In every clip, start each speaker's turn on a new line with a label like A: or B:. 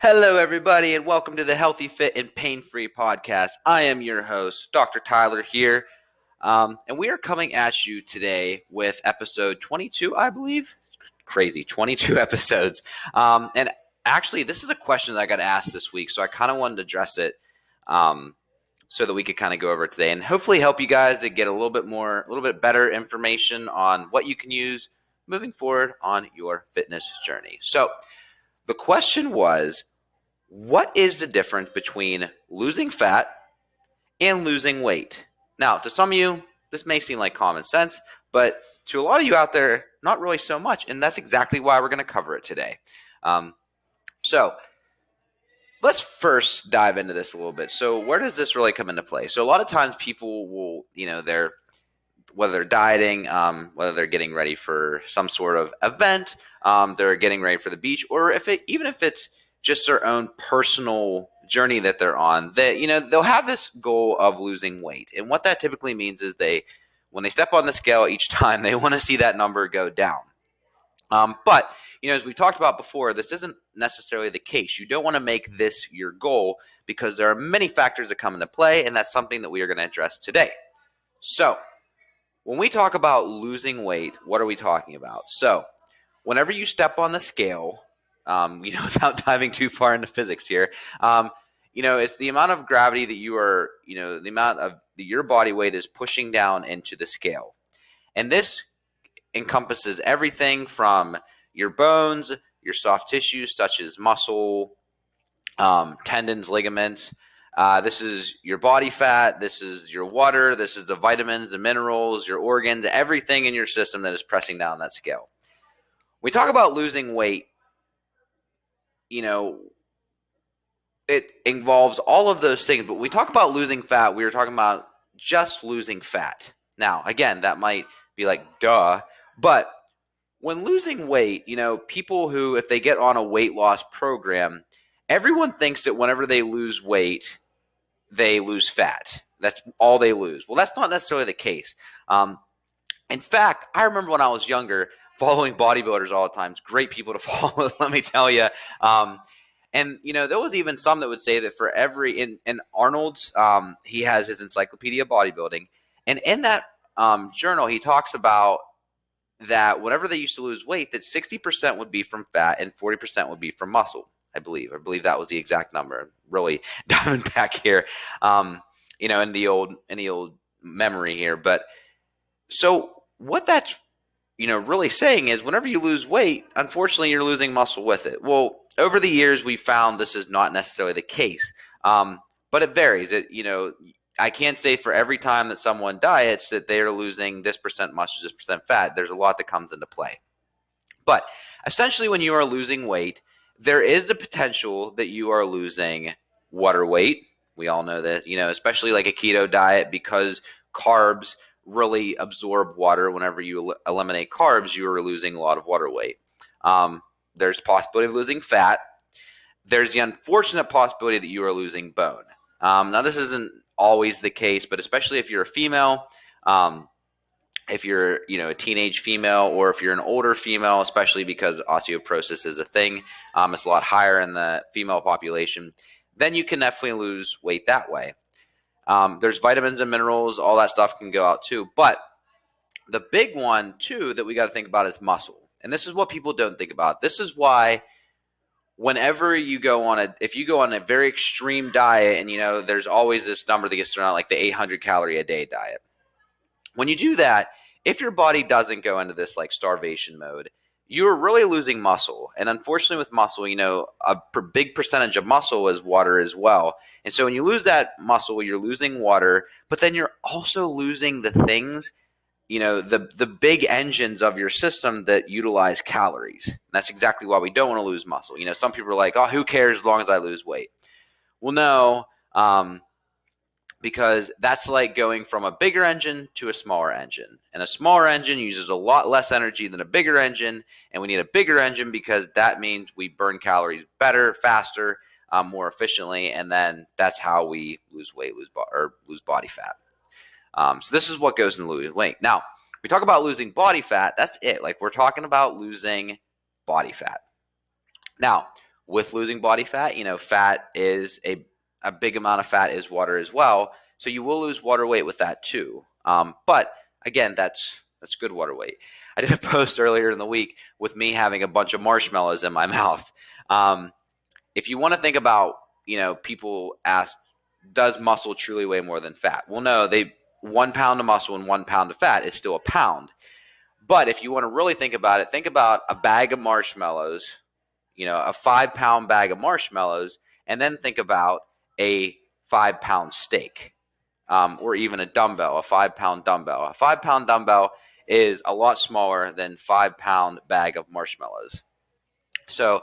A: Hello, everybody, and welcome to the Healthy, Fit, and Pain-Free podcast. I am your host, Dr. Tyler here, and we are coming at you today with episode 22, I believe. Crazy, 22 episodes. And actually, this is a question that I got asked this week, so I kind of wanted to address it so that we could kind of go over it today and hopefully help you guys to get a little bit better information on what you can use moving forward on your fitness journey. So the question was, what is the difference between losing fat and losing weight? Now, to some of you, this may seem like common sense, but to a lot of you out there, not really so much. And that's exactly why we're going to cover it today. So let's first dive into this a little bit. So where does this really come into play? So a lot of times people will, whether they're dieting, whether they're getting ready for some sort of event, they're getting ready for the beach, or even if it's just their own personal journey that they're on, they'll have this goal of losing weight. And what that typically means is when they step on the scale each time, they want to see that number go down. But as we talked about before, this isn't necessarily the case. You don't want to make this your goal because there are many factors that come into play, and that's something that we are going to address today. So when we talk about losing weight, what are we talking about? So whenever you step on the scale, without diving too far into physics here, it's the amount of gravity that you are, the amount of your body weight is pushing down into the scale. And this encompasses everything from your bones, your soft tissues such as muscle, tendons, ligaments. This is your body fat. This is your water. This is the vitamins, the minerals, your organs, everything in your system that is pressing down that scale. We talk about losing weight. It involves all of those things. But when we talk about losing fat, we are talking about just losing fat. Now, again, that might be like, duh. But when losing weight, people who, if they get on a weight loss program, everyone thinks that whenever they lose weight, they lose fat. That's all they lose. Well, that's not necessarily the case. In fact, I remember when I was younger, following bodybuilders all the time. It's great people to follow, let me tell you. And, there was even some that would say that for in Arnold's, he has his Encyclopedia of Bodybuilding. And in that journal, he talks about that whenever they used to lose weight, that 60% would be from fat and 40% would be from muscle, I believe. I believe that was the exact number. Really diving back here, in the old memory here. But so what that's really saying is whenever you lose weight, unfortunately, you're losing muscle with it. Well, over the years, we found this is not necessarily the case, but it varies. I can't say for every time that someone diets that they are losing this percent muscle, this percent fat. There's a lot that comes into play. But essentially, when you are losing weight, there is the potential that you are losing water weight. We all know that, especially like a keto diet, because carbs really absorb water. Whenever you eliminate carbs, you are losing a lot of water weight. There's possibility of losing fat. There's the unfortunate possibility that you are losing bone. Now, this isn't always the case, but especially if you're a female, if you're a teenage female, or if you're an older female, especially because osteoporosis is a thing, it's a lot higher in the female population, then you can definitely lose weight that way. There's vitamins and minerals, all that stuff can go out too. But the big one too that we got to think about is muscle. And this is what people don't think about. This is why whenever you go on if you go on a very extreme diet, and there's always this number that gets thrown out, like the 800 calorie a day diet. When you do that, if your body doesn't go into this like starvation mode, you're really losing muscle. And unfortunately with muscle, a big percentage of muscle is water as well. And so when you lose that muscle, you're losing water, but then you're also losing the things, the big engines of your system that utilize calories. And that's exactly why we don't want to lose muscle. Some people are like, oh, who cares as long as I lose weight? Well, no, because that's like going from a bigger engine to a smaller engine. And a smaller engine uses a lot less energy than a bigger engine. And we need a bigger engine because that means we burn calories better, faster, more efficiently. And then that's how we lose weight, lose body fat. So this is what goes into losing weight. Now, we talk about losing body fat. That's it. Like, we're talking about losing body fat. Now, with losing body fat. Fat is a big amount of fat is water as well. So you will lose water weight with that too. But again, that's good water weight. I did a post earlier in the week with me having a bunch of marshmallows in my mouth. If you want to think about, people ask, does muscle truly weigh more than fat? Well, no, 1 pound of muscle and 1 pound of fat is still a pound. But if you want to really think about it, think about a bag of marshmallows, a 5-pound bag of marshmallows, and then think about a 5-pound steak, or even a 5-pound dumbbell. A 5-pound dumbbell is a lot smaller than 5-pound bag of marshmallows. So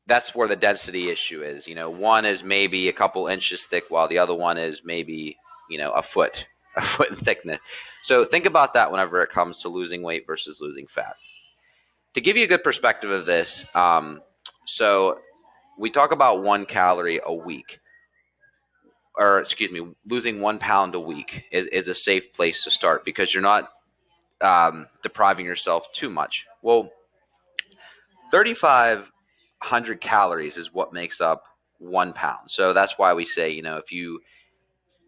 A: that's where the density issue is. One is maybe a couple inches thick, while the other one is maybe, a foot in thickness. So think about that whenever it comes to losing weight versus losing fat. To give you a good perspective of this, so we talk about 1 calorie a week, or excuse me, losing 1 pound a week is a safe place to start because you're not depriving yourself too much. Well, 3,500 calories is what makes up 1 pound. So that's why we say, if you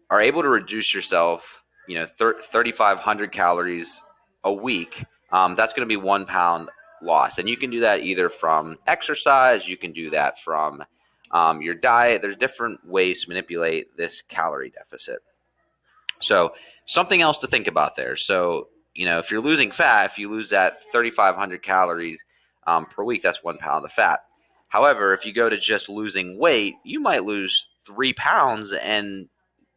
A: are able to reduce yourself, 3,500 calories a week, that's going to be 1 pound loss. And you can do that either from exercise, you can do that from your diet. There's different ways to manipulate this calorie deficit. So something else to think about there. So, if you're losing fat, if you lose that 3,500 calories per week, that's 1 pound of fat. However, if you go to just losing weight, you might lose 3 pounds and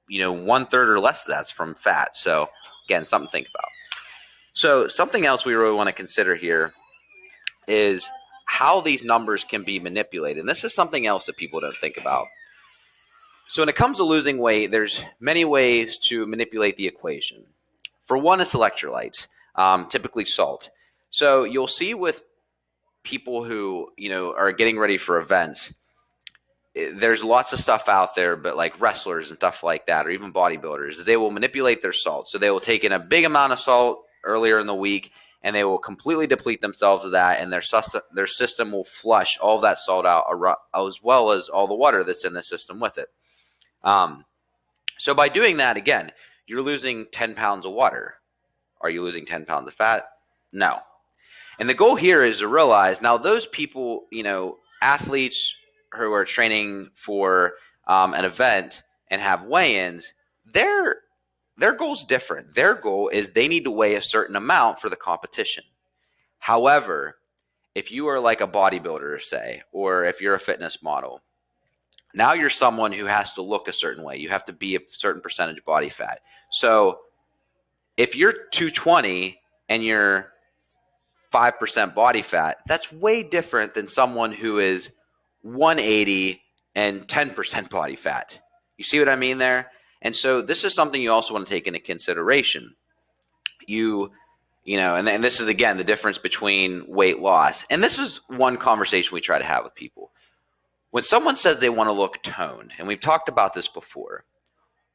A: 1/3 or less of that's from fat. So again, something to think about. So something else we really want to consider here is how these numbers can be manipulated. And this is something else that people don't think about. So when it comes to losing weight, there's many ways to manipulate the equation. For one, it's electrolytes, typically salt. So you'll see with people who, are getting ready for events, there's lots of stuff out there, but like wrestlers and stuff like that, or even bodybuilders, they will manipulate their salt. So they will take in a big amount of salt earlier in the week, and they will completely deplete themselves of that, and their system will flush all that salt out, as well as all the water that's in the system with it. So by doing that, again, you're losing 10 pounds of water. Are you losing 10 pounds of fat? No. And the goal here is to realize, now those people, athletes who are training for an event and have weigh-ins, their goal's different. Their goal is they need to weigh a certain amount for the competition. However, if you are like a bodybuilder, say, or if you're a fitness model, now you're someone who has to look a certain way. You have to be a certain percentage body fat. So if you're 220 and you're 5% body fat, that's way different than someone who is 180 and 10% body fat. You see what I mean there? And so this is something you also want to take into consideration. And this is, again, the difference between weight loss. And this is one conversation we try to have with people. When someone says they want to look toned, and we've talked about this before,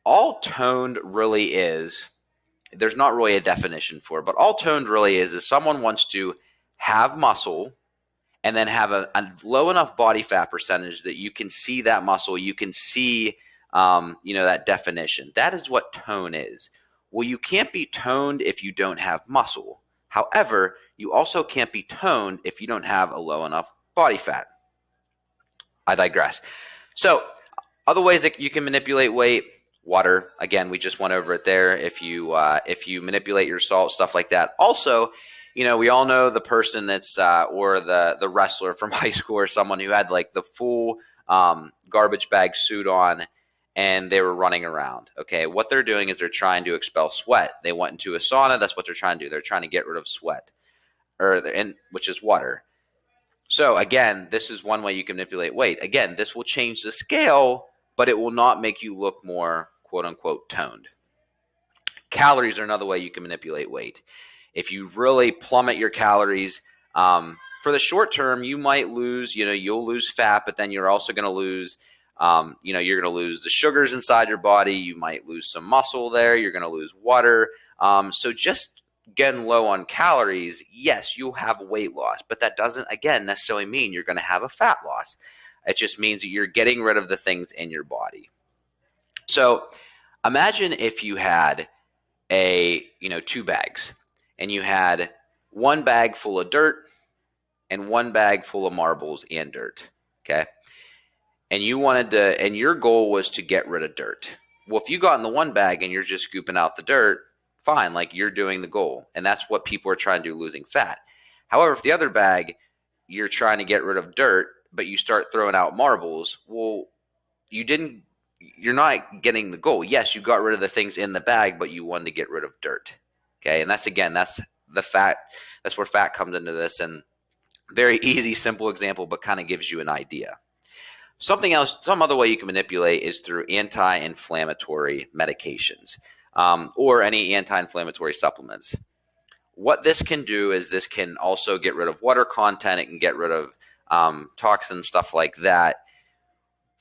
A: all toned really is, there's not really a definition for it, but all toned really is someone wants to have muscle and then have a low enough body fat percentage that you can see that muscle, you can see, that definition. That is what tone is. Well, you can't be toned if you don't have muscle. However, you also can't be toned if you don't have a low enough body fat. I digress. So other ways that you can manipulate weight: water. Again, we just went over it there. If you manipulate your salt, stuff like that. Also, we all know the person that's or the wrestler from high school, or someone who had like the full garbage bag suit on and they were running around. Okay, what they're doing is they're trying to expel sweat. They went into a sauna. That's what they're trying to do. They're trying to get rid of sweat, which is water. So again, this is one way you can manipulate weight. Again, this will change the scale, but it will not make you look more quote unquote toned. Calories are another way you can manipulate weight. If you really plummet your calories, for the short term, you might lose, you'll lose fat, but then you're also going to lose, you're going to lose the sugars inside your body. You might lose some muscle there. You're going to lose water. So just getting low on calories, yes, you'll have weight loss, but that doesn't, again, necessarily mean you're going to have a fat loss. It just means that you're getting rid of the things in your body. So imagine if you had two bags, and you had one bag full of dirt and one bag full of marbles and dirt. Okay. And and your goal was to get rid of dirt. Well, if you got in the one bag and you're just scooping out the dirt, fine, like you're doing the goal. And that's what people are trying to do, losing fat. However, if the other bag, you're trying to get rid of dirt, but you start throwing out marbles, well, you're not getting the goal. Yes, you got rid of the things in the bag, but you wanted to get rid of dirt. Okay. And that's the fat. That's where fat comes into this. And very easy, simple example, but kind of gives you an idea. Something else, some other way you can manipulate is through anti-inflammatory medications or any anti-inflammatory supplements. What this can do is this can also get rid of water content. It can get rid of toxins, stuff like that.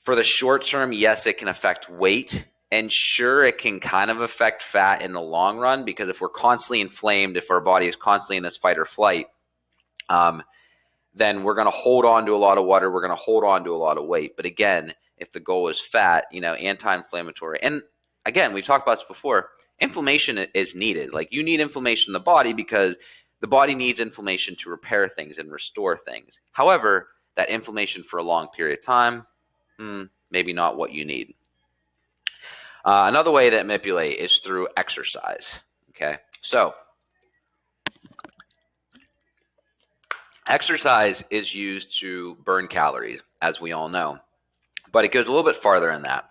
A: For the short term, yes, it can affect weight. And sure, it can kind of affect fat in the long run, because if we're constantly inflamed, if our body is constantly in this fight or flight, then we're going to hold on to a lot of water. We're going to hold on to a lot of weight. But again, if the goal is fat, anti-inflammatory. And again, we've talked about this before. Inflammation is needed. Like, you need inflammation in the body because the body needs inflammation to repair things and restore things. However, that inflammation for a long period of time, maybe not what you need. Another way to manipulate is through exercise. Okay, so exercise is used to burn calories, as we all know, but it goes a little bit farther than that.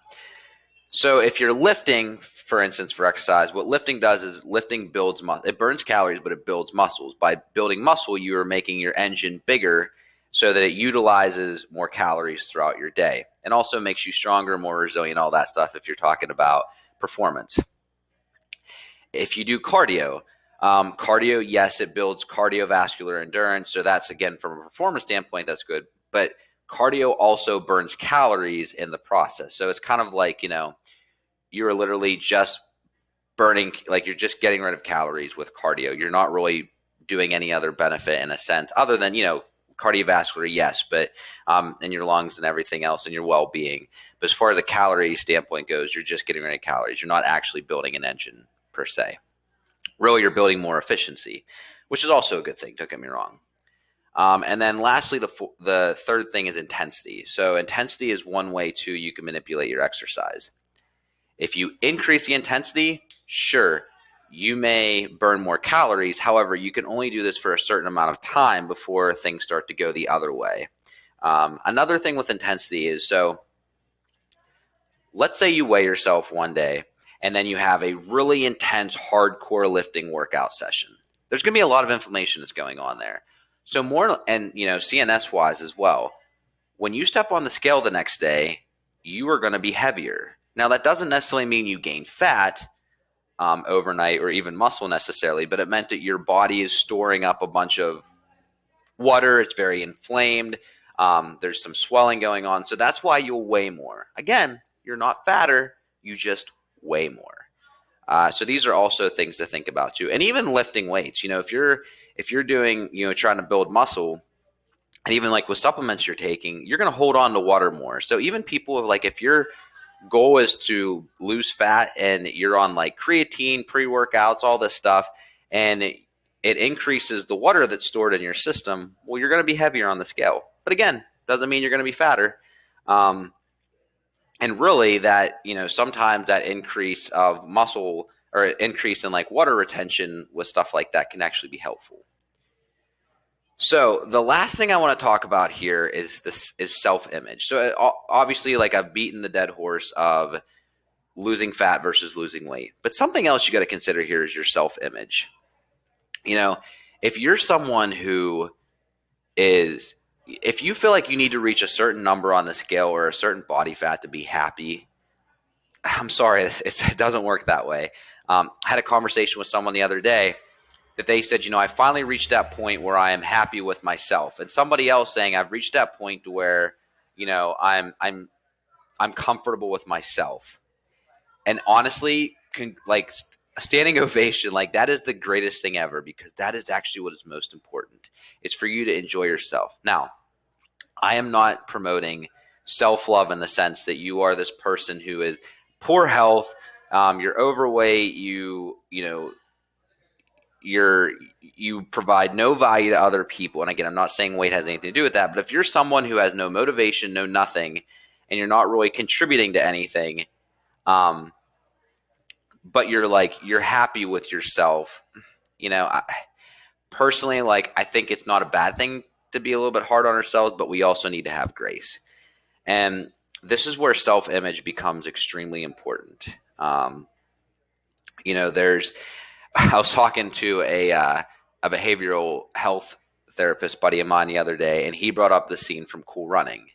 A: So if you're lifting, for instance, for exercise, what lifting does is lifting builds muscle. It burns calories, but it builds muscles. By building muscle, you are making your engine bigger so that it utilizes more calories throughout your day, and also makes you stronger, more resilient, all that stuff if you're talking about performance. If you do cardio, yes, it builds cardiovascular endurance. So that's, again, from a performance standpoint, that's good. But cardio also burns calories in the process. So it's kind of like, you're literally just burning, like you're just getting rid of calories with cardio. You're not really doing any other benefit in a sense other than, cardiovascular, yes, but in your lungs and everything else and your well-being. But as far as the calorie standpoint goes, you're just getting rid of calories. You're not actually building an engine per se. Really, you're building more efficiency, which is also a good thing. Don't get me wrong. And then lastly, the third thing is intensity. So intensity is one way too you can manipulate your exercise. If you increase the intensity, sure, you may burn more calories. However, you can only do this for a certain amount of time before things start to go the other way. Another thing with intensity is, so let's say you weigh yourself one day and then you have a really intense hardcore lifting workout session. There's going to be a lot of inflammation that's going on there. So more, and CNS wise as well, when you step on the scale the next day, you are going to be heavier. Now, that doesn't necessarily mean you gain fat overnight or even muscle necessarily, but it meant that your body is storing up a bunch of water. It's very inflamed. There's some swelling going on. So that's why you'll weigh more. Again, you're not fatter, you just weigh more. So these are also things to think about too. And even lifting weights, if you're doing, trying to build muscle, and even like with supplements you're taking, you're going to hold on to water more. So even people like, if your goal is to lose fat and you're on like creatine, pre-workouts, all this stuff, and it increases the water that's stored in your system, well, you're going to be heavier on the scale. But again, doesn't mean you're going to be fatter. And really that, sometimes that increase of muscle or increase in like water retention with stuff like that can actually be helpful. So the last thing I want to talk about here is self-image. So obviously, like, I've beaten the dead horse of losing fat versus losing weight. But something else you got to consider here is your self-image. If you're someone who is, if you feel like you need to reach a certain number on the scale or a certain body fat to be happy, I'm sorry, it doesn't work that way. I had a conversation with someone the other day that they said, I finally reached that point where I am happy with myself. And somebody else saying, I've reached that point to where, I'm comfortable with myself. And honestly, like, a standing ovation, like, that is the greatest thing ever, because that is actually what is most important. It's for you to enjoy yourself. Now, I am not promoting self-love in the sense that you are this person who is poor health, you're overweight, you provide no value to other people. And again, I'm not saying weight has anything to do with that, but if you're someone who has no motivation, no nothing, and you're not really contributing to anything, but you're happy with yourself, personally, I think it's not a bad thing to be a little bit hard on ourselves, but we also need to have grace. And this is where self-image becomes extremely important. There's I was talking to a behavioral health therapist buddy of mine the other day, and he brought up the scene from Cool Running.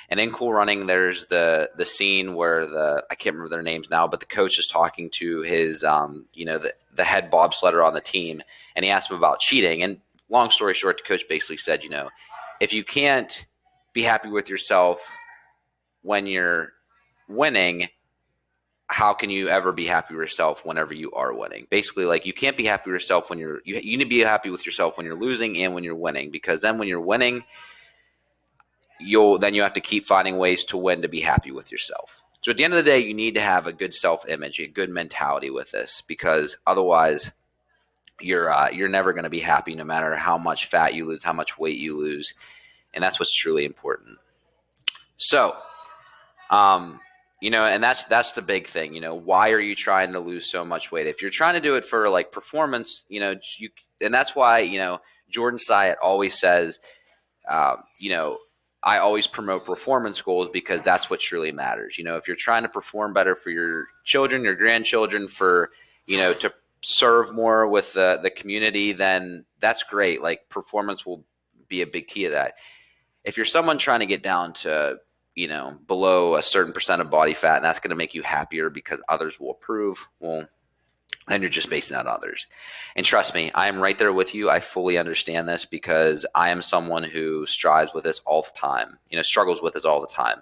A: And in Cool Running, there's the scene where I can't remember their names now, but the coach is talking to his the head bobsledder on the team, and he asked him about cheating. And long story short, the coach basically said, if you can't be happy with yourself when you're winning, how can you ever be happy with yourself whenever you are winning? Basically, you can't be happy with yourself when you need to be happy with yourself when you're losing and when you're winning, because then when you're winning, you have to keep finding ways to win to be happy with yourself. So at the end of the day, you need to have a good self-image, a good mentality with this, because otherwise you're never going to be happy, no matter how much fat you lose, how much weight you lose. And that's what's truly important. So, and that's the big thing. Why are you trying to lose so much weight? If you're trying to do it for performance, and that's why, Jordan Syatt always says, I always promote performance goals, because that's what truly matters. If you're trying to perform better for your children, your grandchildren, for, to serve more with the community, then that's great. Performance will be a big key of that. If you're someone trying to get down to, below a certain percent of body fat, and that's going to make you happier because others will approve, well, then you're just basing on others. And trust me, I am right there with you. I fully understand this, because I am someone who strives with this all the time, struggles with this all the time.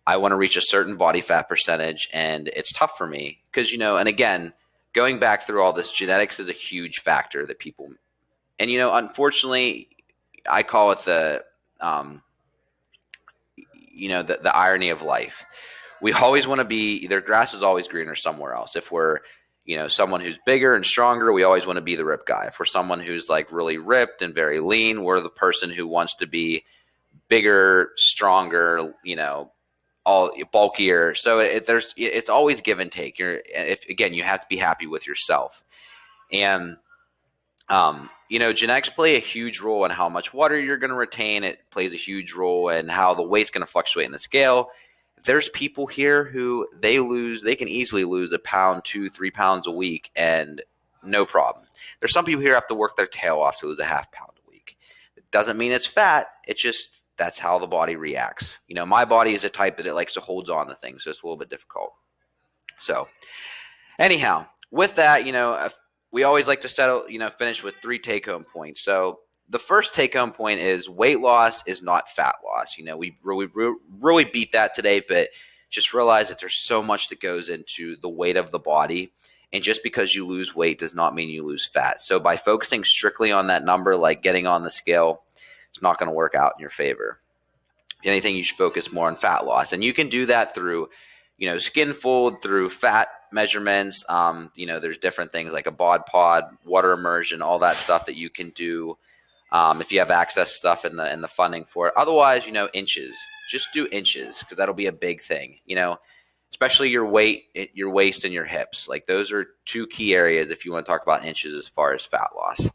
A: I want to reach a certain body fat percentage, and it's tough for me because, and again, going back through all this, genetics is a huge factor that people, and, unfortunately, I call it the irony of life. We always want to be, either grass is always greener somewhere else. If we're, someone who's bigger and stronger, we always want to be the ripped guy. If we're someone who's really ripped and very lean, we're the person who wants to be bigger, stronger, all bulkier. So it's always give and take. You have to be happy with yourself. And genetics play a huge role in how much water you're going to retain. It plays a huge role in how the weight's going to fluctuate in the scale. There's people here who they can easily lose a pound, 2-3 pounds a week, and no problem. There's some people here who have to work their tail off to lose a half pound a week. It doesn't mean it's fat. It's just, that's how the body reacts. My body is a type that it likes to hold on to things, so it's a little bit difficult. So anyhow, with that, we always like to settle, finish with 3 take-home points. So the first take-home point is weight loss is not fat loss. We really beat that today, but just realize that there's so much that goes into the weight of the body. And just because you lose weight does not mean you lose fat. So by focusing strictly on that number, like getting on the scale, it's not going to work out in your favor. If anything, you should focus more on fat loss. And you can do that through, skin fold, through fat measurements. There's different things like a bod pod, water immersion, all that stuff that you can do. If you have access stuff in the funding for it. Otherwise, inches. Just do inches, because that'll be a big thing. Especially your weight, your waist, and your hips. Those are 2 key areas if you want to talk about inches as far as fat loss.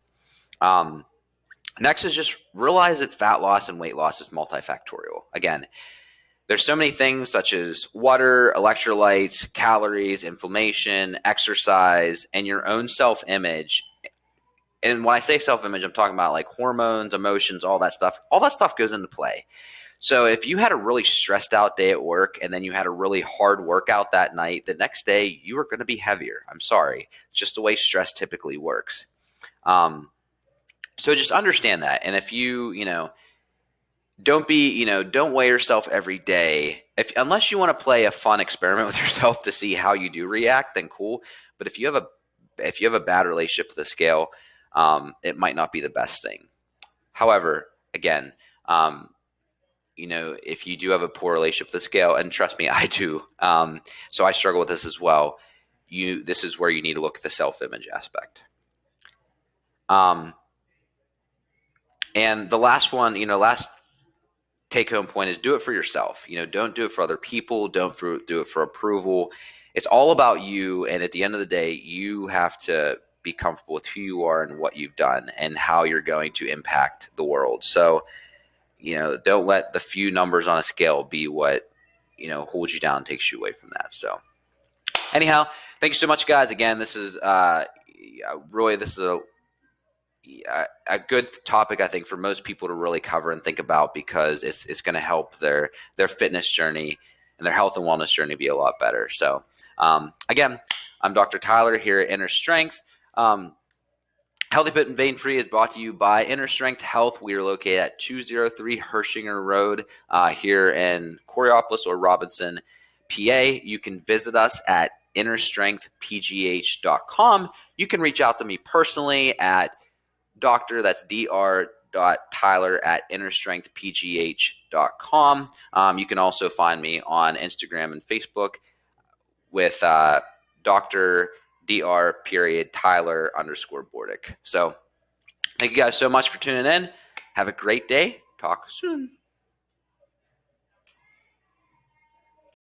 A: Next is just realize that fat loss and weight loss is multifactorial. Again, there's so many things such as water, electrolytes, calories, inflammation, exercise, and your own self-image. And when I say self-image, I'm talking about hormones, emotions, all that stuff. All that stuff goes into play. So if you had a really stressed out day at work and then you had a really hard workout that night, the next day you are going to be heavier. I'm sorry. It's just the way stress typically works. So just understand that. And if don't weigh yourself every day. Unless you want to play a fun experiment with yourself to see how you do react, then cool. But if you have a bad relationship with the scale, it might not be the best thing. However, again, if you do have a poor relationship with the scale, and trust me, I do. So I struggle with this as well. This is where you need to look at the self-image aspect. And the last one, last take-home point is do it for yourself. Don't do it for other people. Don't do it for approval. It's all about you. And at the end of the day, you have to be comfortable with who you are and what you've done and how you're going to impact the world. So, don't let the few numbers on a scale be what, holds you down and takes you away from that. So anyhow, thank you so much, guys. Again, this is this is a good topic, I think, for most people to really cover and think about, because it's going to help their fitness journey and their health and wellness journey be a lot better. So again, I'm Dr. Tyler here at Inner Strength. Healthy Fit and Vein Free is brought to you by Inner Strength Health. We are located at 203 Hershinger Road here in Coraopolis or Robinson, PA. You can visit us at innerstrengthpgh.com. You can reach out to me personally at that's dr.tyler@innerstrengthpgh.com. You can also find me on Instagram and Facebook with Dr. Tyler_Bordick. So thank you guys so much for tuning in. Have a great day. Talk soon.